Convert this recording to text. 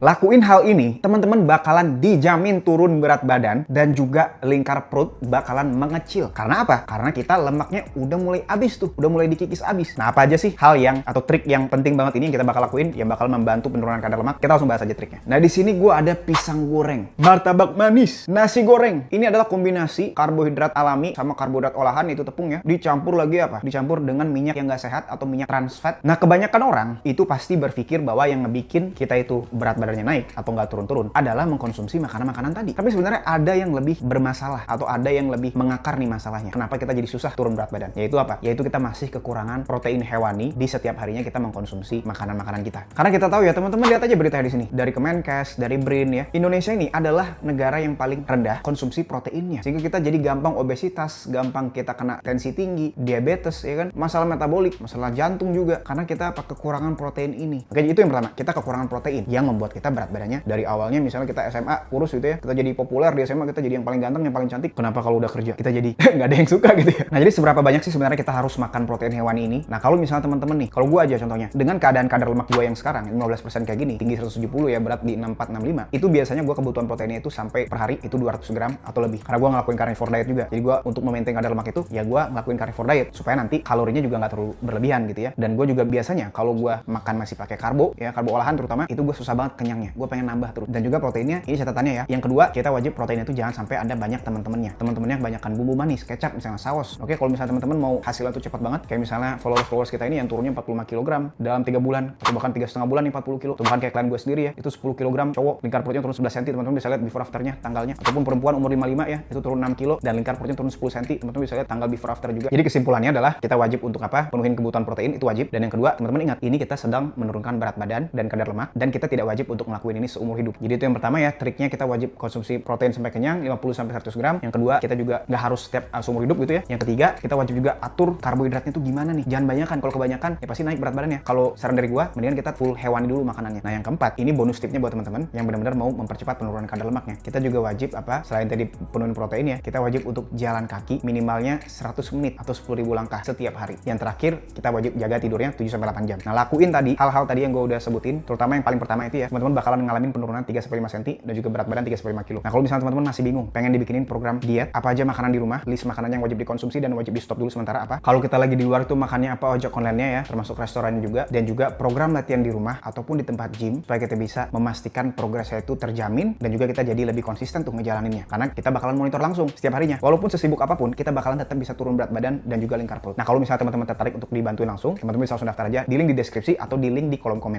Lakuin hal ini, teman-teman bakalan dijamin turun berat badan dan juga lingkar perut bakalan mengecil. Karena apa? Karena kita lemaknya udah mulai habis tuh, udah mulai dikikis habis. Nah, apa aja sih hal yang atau trik yang penting banget ini yang kita bakal lakuin yang bakal membantu penurunan kadar lemak? Kita langsung bahas aja triknya. Nah, di sini gua ada pisang goreng, martabak manis, nasi goreng. Ini adalah kombinasi karbohidrat alami sama karbohidrat olahan, itu tepung ya. Dicampur lagi apa? Dicampur dengan minyak yang nggak sehat atau minyak trans fat. Nah, kebanyakan orang itu pasti berpikir bahwa yang ngebikin kita itu berat badan naik atau nggak turun-turun adalah mengkonsumsi makanan-makanan tadi. Tapi sebenarnya ada yang lebih bermasalah atau ada yang lebih mengakar nih masalahnya. Kenapa kita jadi susah turun berat badan? Yaitu apa? Yaitu kita masih kekurangan protein hewani di setiap harinya kita mengkonsumsi makanan-makanan kita. Karena kita tahu ya teman-teman, lihat aja berita di sini dari Kemenkes, dari BRIN ya. Indonesia ini adalah negara yang paling rendah konsumsi proteinnya. Sehingga kita jadi gampang obesitas, gampang kita kena tensi tinggi, diabetes ya kan, masalah metabolik, masalah jantung juga karena kita kekurangan protein ini. Oke, itu yang pertama. Kita kekurangan protein yang membuat kita berat badannya dari awalnya misalnya kita SMA kurus gitu ya, kita jadi populer di SMA, kita jadi yang paling ganteng, yang paling cantik. Kenapa kalau udah kerja kita jadi nggak ada yang suka gitu ya? Nah, jadi seberapa banyak sih sebenarnya kita harus makan protein hewani ini? Nah, kalau misalnya teman-teman nih, kalau gue aja contohnya, dengan keadaan kadar lemak gue yang sekarang 15% kayak gini, tinggi 170 ya, berat di 6465, itu biasanya gue kebutuhan proteinnya itu sampai per hari itu 200 gram atau lebih. Karena gue ngelakuin carnivore diet juga. Jadi gue untuk memaintain kadar lemak itu ya gue ngelakuin carnivore diet supaya nanti kalorinya juga nggak terlalu berlebihan gitu ya. Dan gue juga biasanya kalau gue makan masih pakai karbo ya, karbo olahan terutama, itu gue susah banget kenyangnya. Gue pengen nambah terus. Dan juga proteinnya, ini catatannya ya. Yang kedua, kita wajib proteinnya itu jangan sampai ada banyak teman-temannya. Teman-temannya kebanyakan bumbu manis, kecap, misalnya saus. Oke, kalau misalnya teman-teman mau hasilnya tuh cepat banget, kayak misalnya followers kita ini yang turunnya 45 kg dalam 3 bulan, atau bahkan 3,5 bulan nih 40 kg. Atau bahkan kayak klien gue sendiri ya, itu 10 kg cowok, lingkar perutnya turun 11 cm, teman-teman bisa lihat before afternya, tanggalnya. Ataupun perempuan umur 55 ya, itu turun 6 kg dan lingkar perutnya turun 10 cm, teman-teman bisa lihat tanggal before after juga. Jadi kesimpulannya adalah kita wajib untuk apa? Penuhin kebutuhan protein, itu wajib. Dan yang kedua, teman-teman ingat, ini kita sedang menurunkan berat badan dan kadar lemak, dan kita tidak wajib untuk ngelakuin ini seumur hidup. Jadi itu yang pertama ya, triknya kita wajib konsumsi protein sampai kenyang 50-100 gram. Yang kedua, kita juga nggak harus setiap seumur hidup gitu ya. Yang ketiga, kita wajib juga atur karbohidratnya itu gimana nih. Jangan banyakan, kalau kebanyakan ya pasti naik berat badannya. Kalau saran dari gua, mendingan kita full hewani dulu makanannya. Nah, yang keempat, ini bonus tipnya buat teman-teman yang benar-benar mau mempercepat penurunan kadar lemaknya. Kita juga wajib apa? Selain tadi penuhin protein ya, kita wajib untuk jalan kaki minimalnya 100 menit atau 10.000 langkah setiap hari. Yang terakhir, kita wajib jaga tidurnya 7-8 jam. Nah, lakuin tadi hal-hal tadi yang gua udah sebutin, terutama yang paling pertama itu ya, teman-teman bakalan ngalamin penurunan 3-5 cm dan juga berat badan 3-5 kilo. Nah, kalau misalnya teman-teman masih bingung, pengen dibikinin program diet, apa aja makanan di rumah, list makanan yang wajib dikonsumsi dan wajib di stop dulu sementara apa. Kalau kita lagi di luar itu makannya apa, ojek online-nya ya, termasuk restoran juga, dan juga program latihan di rumah ataupun di tempat gym supaya kita bisa memastikan progresnya itu terjamin dan juga kita jadi lebih konsisten tuh ngejalaninnya. Karena kita bakalan monitor langsung setiap harinya. Walaupun sesibuk apapun, kita bakalan tetap bisa turun berat badan dan juga lingkar perut. Nah, kalau misalnya teman-teman tertarik untuk dibantuin langsung, teman-teman bisa langsung daftar aja di link di deskripsi atau di link di kolom komen.